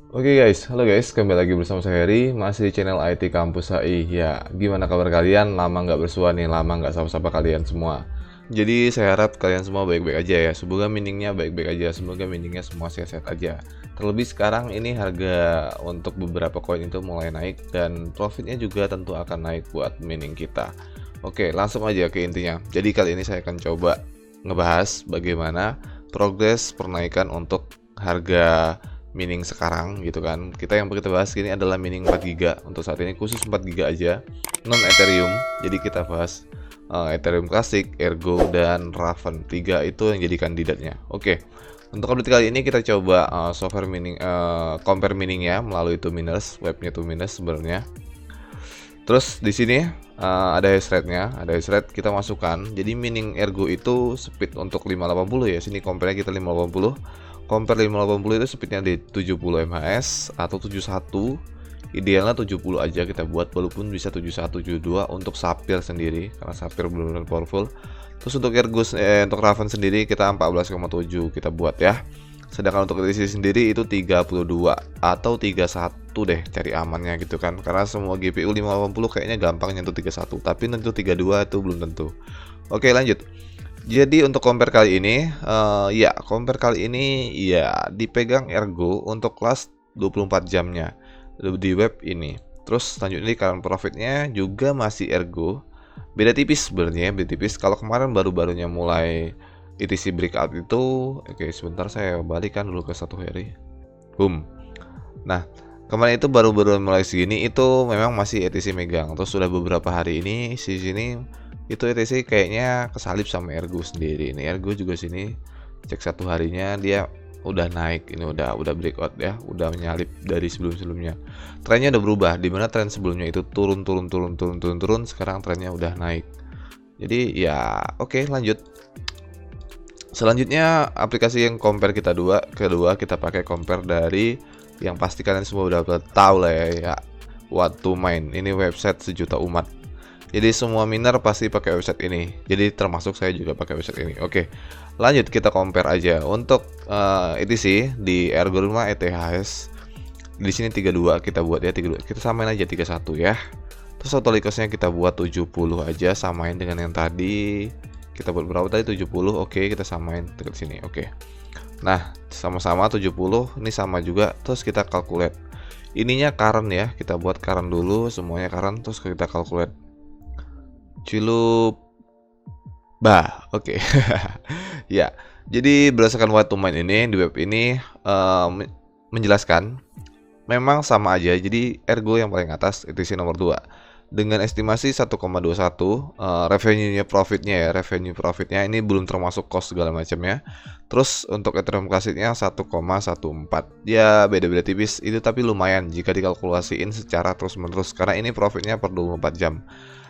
Oke guys, halo guys, kembali lagi bersama saya Heri, masih di channel IT Kampus HI. Ya, gimana kabar kalian? Lama nggak bersua nih, lama nggak sapa-sapa kalian semua. Jadi saya harap kalian semua baik-baik aja ya. Semoga miningnya baik-baik aja, semoga miningnya semua sehat-sehat aja. Terlebih sekarang ini harga untuk beberapa koin itu mulai naik dan profitnya juga tentu akan naik buat mining kita. Oke, langsung aja ke intinya. Jadi kali ini saya akan coba ngebahas bagaimana progres penaikan untuk harga mining sekarang gitu kan. Kita bahas ini adalah mining 4 GB untuk saat ini, khusus 4 GB aja, non Ethereum. Jadi kita bahas Ethereum Classic, Ergo dan Raven. 3 itu yang jadi kandidatnya. Oke. Untuk update kali ini kita coba software mining, compare miningnya melalui 2Miners, webnya 2Miners sebenarnya. Terus di sini ada hash rate-nya, kita masukkan. Jadi mining Ergo itu speed untuk 580 ya. Sini compare kita 580. Compare 580 itu speednya di 70 mhz atau 71. Idealnya 70 aja kita buat, walaupun bisa 71 72 untuk Sapphire sendiri karena Sapphire benar-benar powerful. Terus untuk Ergo untuk Raven sendiri kita 14,7 kita buat ya. Sedangkan untuk ETC sendiri itu 32 atau 31 deh, cari amannya gitu kan. Karena semua GPU 580 kayaknya gampang nyentuh 31, tapi nyentuh 32 itu belum tentu. Oke, lanjut. Jadi untuk compare kali ini dipegang Ergo untuk kelas 24 jamnya di web ini. Terus selanjutnya current profitnya juga masih Ergo. Beda tipis sebenarnya, beda tipis. Kalau kemarin baru-barunya mulai ETC breakout itu, oke sebentar saya balikan dulu ke satu hari. Boom. Nah, kemarin itu baru-baru mulai segini itu memang masih ETC megang. Terus sudah beberapa hari ini di sini itu ETC kayaknya kesalip sama Ergo sendiri. Ini Ergo juga sini cek satu harinya dia udah naik, ini udah breakout ya, udah menyalip dari sebelum-sebelumnya. Trennya udah berubah, dimana tren sebelumnya itu turun, sekarang trennya udah naik. Jadi ya oke, lanjut. Selanjutnya aplikasi yang compare kedua kita pakai compare dari yang pasti kalian semua udah tahu lah ya, What to Mine. Ini website sejuta umat. Jadi semua miner pasti pakai website ini. Jadi termasuk saya juga pakai website ini. Oke. Lanjut kita compare aja. Untuk ETC di Ergo 5 ETHS di sini 32 kita buat ya, 32. Kita samain aja 31 ya. Terus total cost-nya kita buat 70 aja, samain dengan yang tadi. Kita buat berapa tadi? 70. Oke, kita samain dekat sini. Oke. Nah, sama-sama 70, ini sama juga. Terus kita calculate. Ininya current ya. Kita buat current dulu, semuanya current, terus kita calculate. Cilup oke. Ya. Jadi berdasarkan What to Mine ini di web ini menjelaskan memang sama aja. Jadi Ergo yang paling atas, ETC nomor 2. Dengan estimasi 1,21 revenue profitnya ini belum termasuk cost segala macamnya. Terus untuk Ethereum Classic-nya 1,14. Ya beda-beda tipis itu, tapi lumayan jika dikalkulasiin secara terus-menerus karena ini profitnya per 24 jam.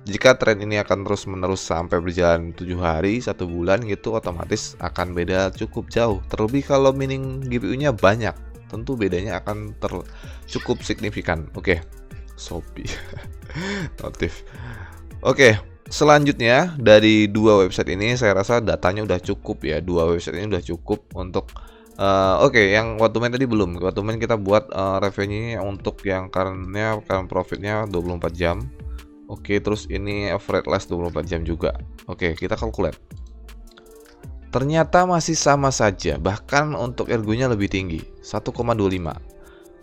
Jika tren ini akan terus-menerus sampai berjalan 7 hari, 1 bulan gitu, otomatis akan beda cukup jauh. Terlebih kalau mining GPU-nya banyak, tentu bedanya akan cukup signifikan. Oke. Shopee notif. Oke, selanjutnya dari dua website ini saya rasa datanya udah cukup ya. Dua website ini udah cukup untuk oke, yang What to Mine tadi belum. What to Mine kita buat revenue untuk yang current profitnya 24 jam. Oke, terus ini average last 24 jam juga. Oke, kita calculate. Ternyata masih sama saja, bahkan untuk Ergo-nya lebih tinggi, 1,25.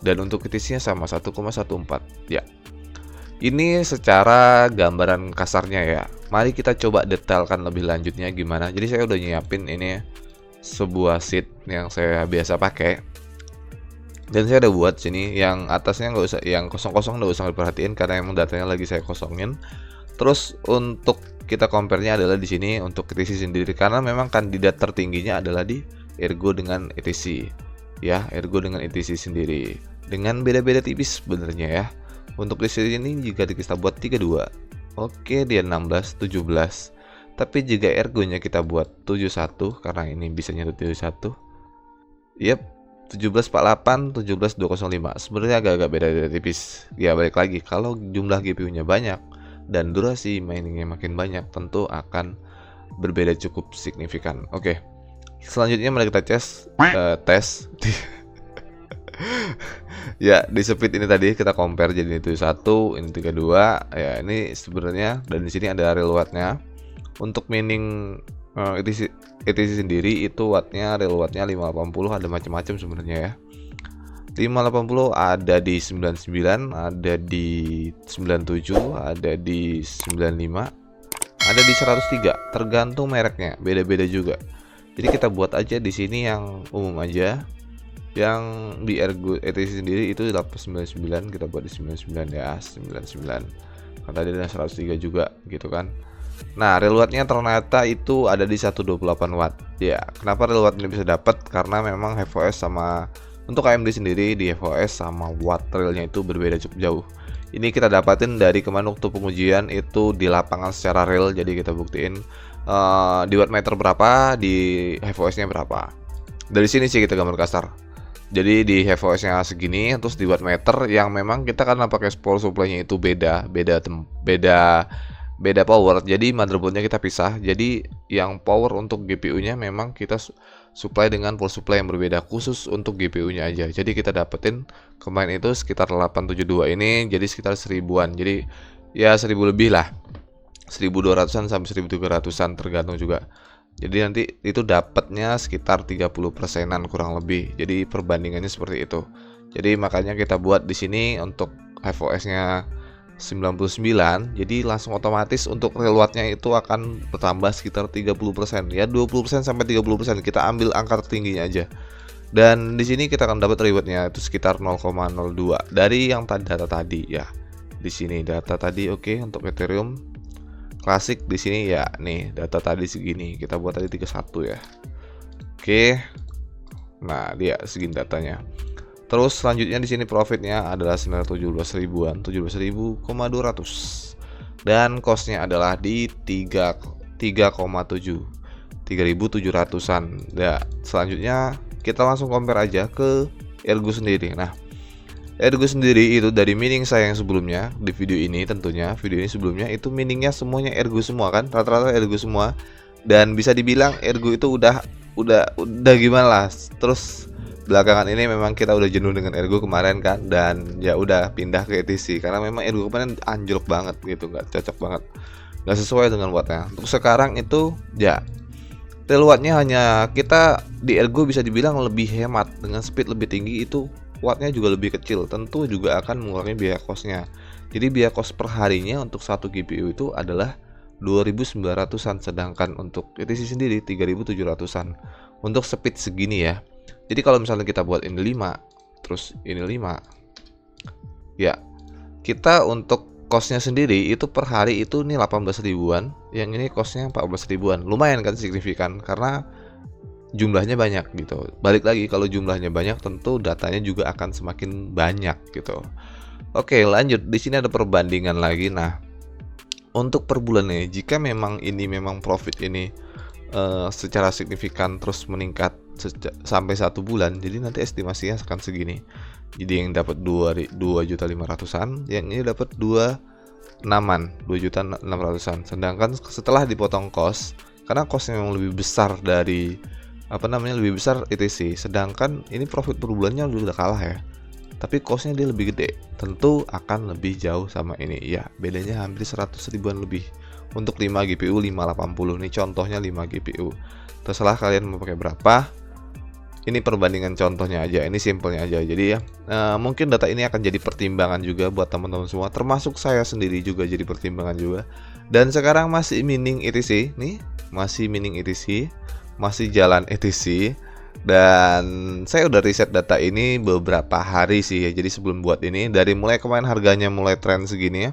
Dan untuk ETC-nya sama 1,14. Ya. Ini secara gambaran kasarnya ya. Mari kita coba detailkan lebih lanjutnya gimana. Jadi saya udah nyiapin ini sebuah sheet yang saya biasa pakai. Dan saya udah buat sini yang atasnya nggak usah, yang kosong-kosong nggak usah diperhatiin karena emang datanya lagi saya kosongin. Terus untuk kita compare-nya adalah di sini untuk ETC sendiri karena memang kandidat tertingginya adalah di Ergo dengan ETC. Ya, Ergo dengan ETC sendiri. Dengan beda-beda tipis sebenarnya ya. Untuk list ini jika kita buat 32. Oke, dia 16, 17. Tapi jika Ergo-nya kita buat 71 karena ini bisa nyentuh 71. Yap, 1748, 17205. Sebenarnya agak-agak beda tipis. Ya balik lagi, kalau jumlah GPU-nya banyak dan durasi miningnya makin banyak, tentu akan berbeda cukup signifikan. Oke. Selanjutnya mari kita tes Ya, di speed ini tadi kita compare jadi itu 1, ini 32. Ya, ini sebenarnya dan di sini ada real wattnya. Untuk mining ETC sendiri itu wattnya real wattnya 580, ada macam-macam sebenarnya ya. 580 ada di 99, ada di 97, ada di 95, ada di 103, tergantung mereknya, beda-beda juga. Jadi kita buat aja di sini yang umum aja. Yang di Ergo ETC sendiri itu 899, kita buat di 99 ya, 99. Kan tadi ada 103 juga gitu kan. Nah, real wattnya ternyata itu ada di 128 watt. Ya, kenapa real watt ini bisa dapat? Karena memang HFOS sama untuk AMD sendiri di HFOS sama watt realnya itu berbeda cukup jauh. Ini kita dapatin dari kemarin waktu pengujian itu di lapangan secara real. Jadi kita buktiin di wattmeter berapa, di HFOS-nya berapa. Dari sini sih kita gambar kasar. Jadi di HFOS-nya segini, terus di wattmeter yang memang kita karena pakai power supply-nya itu beda power. Jadi motherboard-nya kita pisah. Jadi yang power untuk GPU-nya memang kita supply dengan power supply yang berbeda khusus untuk GPU-nya aja. Jadi kita dapetin kemarin itu sekitar 872 ini jadi sekitar 1000-an. Jadi ya 1000 lebih lah. 1200-an sampai 1300-an tergantung juga. Jadi nanti itu dapatnya sekitar 30%-an kurang lebih. Jadi perbandingannya seperti itu. Jadi makanya kita buat di sini untuk HFOS-nya 99. Jadi langsung otomatis untuk real watt-nya itu akan bertambah sekitar 30%. Ya 20% sampai 30%. Kita ambil angka tertingginya aja. Dan di sini kita akan dapat rewardnya itu sekitar 0,02 dari yang data tadi ya. Di sini data tadi oke untuk Ethereum klasik di sini ya nih data tadi segini kita buat tadi 31 ya. Oke. Nah, dia segini datanya. Terus selanjutnya di sini profitnya adalah 917 ribuan, 17.200. Dan costnya adalah di 3,7 3.700-an. Ya, selanjutnya kita langsung compare aja ke Ergo sendiri. Nah, Ergo sendiri itu dari mining saya yang sebelumnya di video ini tentunya video ini sebelumnya itu miningnya semuanya Ergo semua kan, rata-rata Ergo semua, dan bisa dibilang Ergo itu udah gimana lah. Terus belakangan ini memang kita udah jenuh dengan Ergo kemarin kan, dan ya udah pindah ke ETC karena memang Ergo kemarin anjlok banget gitu, nggak cocok banget, nggak sesuai dengan wattnya. Untuk sekarang itu ya real wattnya hanya kita di Ergo bisa dibilang lebih hemat dengan speed lebih tinggi, itu wattnya juga lebih kecil, tentu juga akan mengurangi biaya kosnya. Jadi biaya kos per harinya untuk satu GPU itu adalah 2.900-an, sedangkan untuk ETC sendiri 3.700-an untuk speed segini ya. Jadi kalau misalnya kita buat ini 5 terus ini 5 ya, kita untuk kosnya sendiri itu per hari itu nih 18 ribuan, yang ini kosnya 14 ribuan. Lumayan kan, signifikan karena jumlahnya banyak gitu. Balik lagi, kalau jumlahnya banyak tentu datanya juga akan semakin banyak gitu. Oke, lanjut. Di sini ada perbandingan lagi. Nah, untuk per bulannya, jika memang ini memang profit ini secara signifikan terus meningkat sampai 1 bulan, jadi nanti estimasinya akan segini. Jadi yang dapat 2.500-an, yang ini dapat 26-an, 2.600-an. Sedangkan setelah dipotong kos, karena kosnya memang lebih besar dari lebih besar ETC, sedangkan ini profit per bulannya udah kalah ya, tapi costnya dia lebih gede, tentu akan lebih jauh sama ini ya, bedanya hampir 100 ribuan lebih. Untuk 5 GPU 580 nih contohnya 5 GPU, terserah kalian mau pakai berapa. Ini perbandingan contohnya aja, ini simpelnya aja. Jadi ya mungkin data ini akan jadi pertimbangan juga buat teman-teman semua, termasuk saya sendiri juga jadi pertimbangan juga. Dan sekarang masih mining ETC nih, masih mining ETC, masih jalan ETC, dan saya udah riset data ini beberapa hari sih ya. Jadi sebelum buat ini, dari mulai kemarin harganya mulai tren segini ya,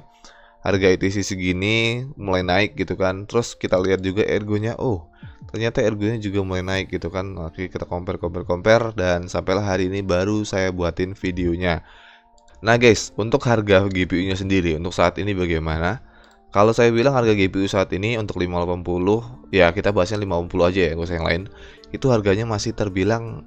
harga ETC segini mulai naik gitu kan. Terus kita lihat juga Ergonya, oh ternyata Ergonya juga mulai naik gitu kan. Oke, kita compare dan sampailah hari ini baru saya buatin videonya. Nah guys, untuk harga GPU nya sendiri untuk saat ini bagaimana? Kalau saya bilang harga GPU saat ini untuk 580, ya kita bahasnya 580 aja ya, gak usah yang lain. Itu harganya masih terbilang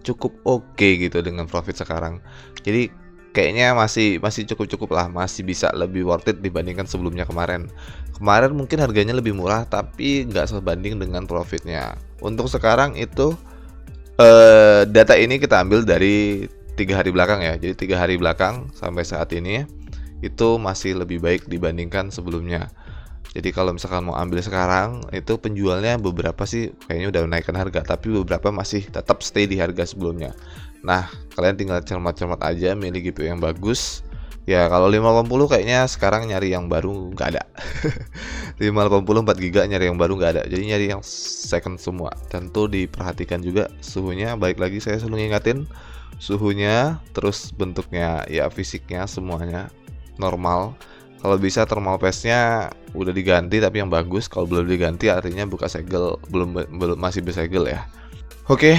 cukup oke gitu dengan profit sekarang. Jadi kayaknya masih cukup lah, masih bisa lebih worth it dibandingkan sebelumnya kemarin. Kemarin mungkin harganya lebih murah tapi nggak sebanding dengan profitnya. Untuk sekarang itu data ini kita ambil dari 3 hari belakang ya. Jadi 3 hari belakang sampai saat ini itu masih lebih baik dibandingkan sebelumnya. Jadi kalau misalkan mau ambil sekarang, itu penjualnya beberapa sih kayaknya udah menaikkan harga, tapi beberapa masih tetap stay di harga sebelumnya. Nah, kalian tinggal cermat-cermat aja milih GPU yang bagus. Ya kalau 580 kayaknya sekarang nyari yang baru nggak ada. 580 4 GB nyari yang baru nggak ada. Jadi nyari yang second semua. Tentu diperhatikan juga suhunya. Baik lagi saya selalu ngingatin suhunya, terus bentuknya ya fisiknya semuanya normal. Kalau bisa thermal paste-nya udah diganti tapi yang bagus. Kalau belum diganti artinya buka segel belum masih bersegel ya. Oke,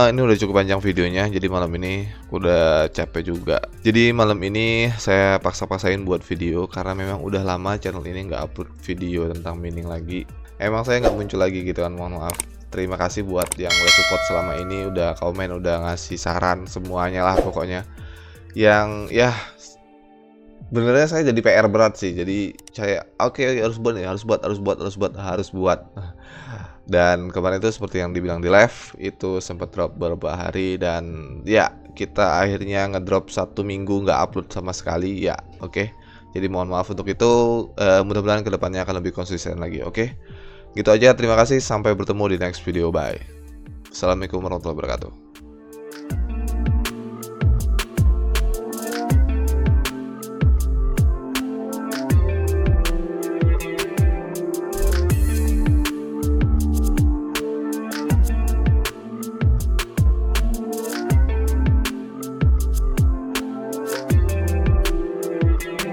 ini udah cukup panjang videonya. Jadi malam ini udah capek juga. Jadi malam ini saya paksa-paksain buat video karena memang udah lama channel ini nggak upload video tentang mining lagi. Emang saya nggak muncul lagi gitu kan, mohon maaf. Terima kasih buat yang udah support selama ini, udah komen, udah ngasih saran semuanya lah pokoknya. Yang ya sebenarnya saya jadi PR berat sih. Jadi saya oke, harus buat. Dan kemarin itu seperti yang dibilang di live, itu sempat drop beberapa hari dan ya kita akhirnya ngedrop 1 minggu nggak upload sama sekali ya. Oke. Jadi mohon maaf untuk itu. Mudah-mudahan kedepannya akan lebih konsisten lagi. Oke. Gitu aja, terima kasih, sampai bertemu di next video, bye. Assalamualaikum warahmatullahi wabarakatuh.